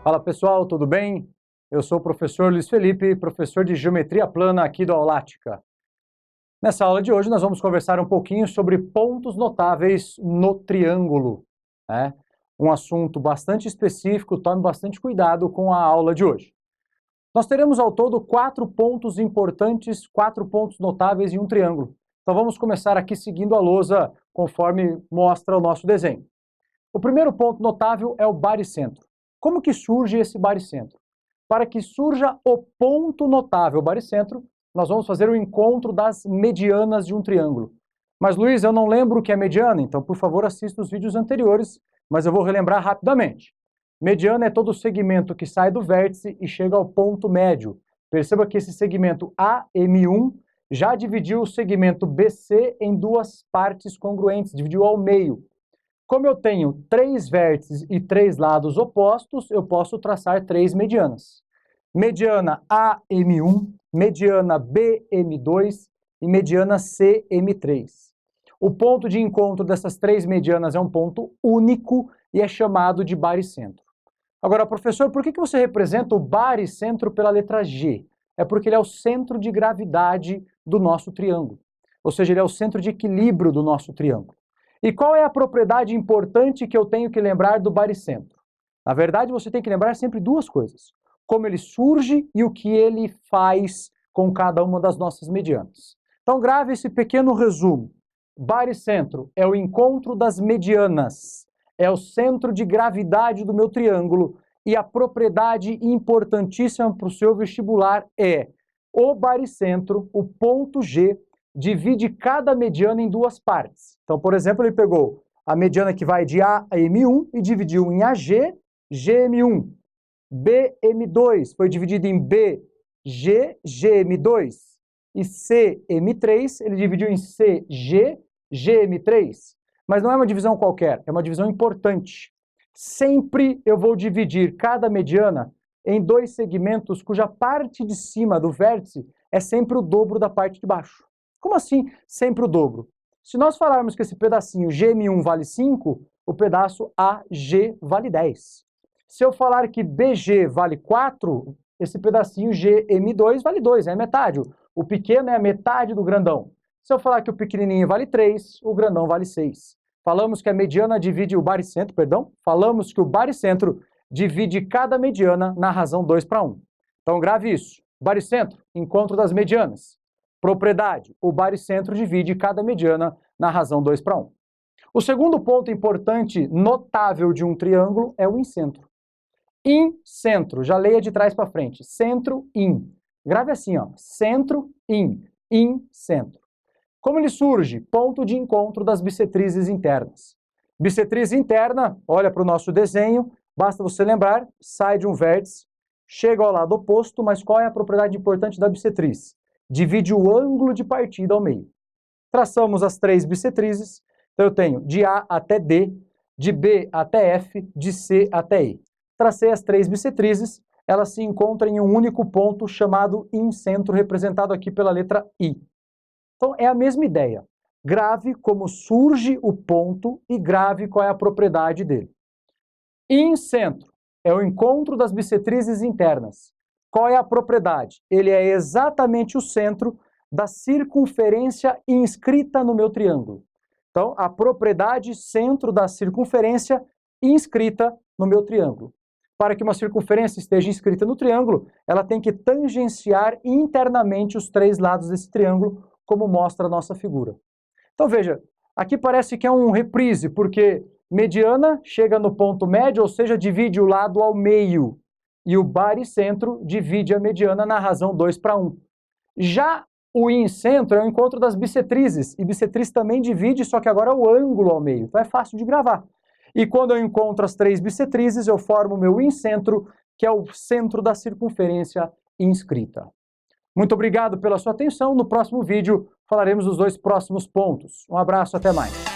Fala pessoal, tudo bem? Eu sou o professor Luiz Felipe, professor de Geometria Plana aqui do Aulática. Nessa aula de hoje nós vamos conversar um pouquinho sobre pontos notáveis no triângulo. Um assunto bastante específico, tome bastante cuidado com a aula de hoje. Nós teremos ao todo 4 pontos importantes, 4 pontos notáveis em um triângulo. Então vamos começar aqui seguindo a lousa conforme mostra o nosso desenho. O primeiro ponto notável é o baricentro. Como que surge esse baricentro? Para que surja o ponto notável baricentro, nós vamos fazer o encontro das medianas de um triângulo. Mas Luiz, eu não lembro o que é mediana, então por favor assista os vídeos anteriores, mas eu vou relembrar rapidamente. Mediana é todo o segmento que sai do vértice e chega ao ponto médio. Perceba que esse segmento AM1 já dividiu o segmento BC em duas partes congruentes, dividiu ao meio. Como eu tenho 3 vértices e 3 lados opostos, eu posso traçar 3 medianas. Mediana AM1, mediana BM2 e mediana CM3. O ponto de encontro dessas 3 medianas é um ponto único e é chamado de baricentro. Agora, professor, por que você representa o baricentro pela letra G? É porque ele é o centro de gravidade do nosso triângulo. Ou seja, ele é o centro de equilíbrio do nosso triângulo. E qual é a propriedade importante que eu tenho que lembrar do baricentro? Na verdade, você tem que lembrar sempre duas coisas. Como ele surge e o que ele faz com cada uma das nossas medianas. Então, grave esse pequeno resumo. Baricentro é o encontro das medianas. É o centro de gravidade do meu triângulo. E a propriedade importantíssima para o seu vestibular é o baricentro, o ponto G, divide cada mediana em duas partes. Então, por exemplo, ele pegou a mediana que vai de A a M1 e dividiu em AG, GM1. BM2 foi dividido em BG, GM2. E CM3 ele dividiu em CG, GM3. Mas não é uma divisão qualquer, é uma divisão importante. Sempre eu vou dividir cada mediana em 2 segmentos cuja parte de cima do vértice é sempre o dobro da parte de baixo. Como assim sempre o dobro? Se nós falarmos que esse pedacinho GM1 vale 5, o pedaço AG vale 10. Se eu falar que BG vale 4, esse pedacinho GM2 vale 2, é metade. O pequeno é a metade do grandão. Se eu falar que o pequenininho vale 3, o grandão vale 6. Falamos que a mediana divide o baricentro, falamos que o baricentro divide cada mediana na razão 2/1. Então grave isso. Baricentro, encontro das medianas. Propriedade, o baricentro divide cada mediana na razão 2/1. O segundo ponto importante, notável de um triângulo, é o incentro. Incentro, já leia de trás para frente. Centro, in. Grave assim, ó. Centro, in. Incentro. Como ele surge? Ponto de encontro das bissetrizes internas. Bissetriz interna, olha para o nosso desenho, basta você lembrar, sai de um vértice, chega ao lado oposto, mas qual é a propriedade importante da bissetriz? Divide o ângulo de partida ao meio. Traçamos as 3 bissetrizes, então eu tenho de A até D, de B até F, de C até E. Tracei as 3 bissetrizes, elas se encontram em um único ponto chamado incentro, representado aqui pela letra I. Então é a mesma ideia. Grave como surge o ponto e grave qual é a propriedade dele. Incentro é o encontro das bissetrizes internas. Qual é a propriedade? Ele é exatamente o centro da circunferência inscrita no meu triângulo. Então, a propriedade centro da circunferência inscrita no meu triângulo. Para que uma circunferência esteja inscrita no triângulo, ela tem que tangenciar internamente os 3 lados desse triângulo, como mostra a nossa figura. Então veja, aqui parece que é um reprise, porque mediana chega no ponto médio, ou seja, divide o lado ao meio. E o baricentro divide a mediana na razão 2/1. Já o incentro é o encontro das bissetrizes, e bissetriz também divide, só que agora é o ângulo ao meio, então é fácil de gravar. E quando eu encontro as 3 bissetrizes, eu formo o meu incentro, que é o centro da circunferência inscrita. Muito obrigado pela sua atenção. No próximo vídeo falaremos dos 2 próximos pontos. Um abraço, até mais.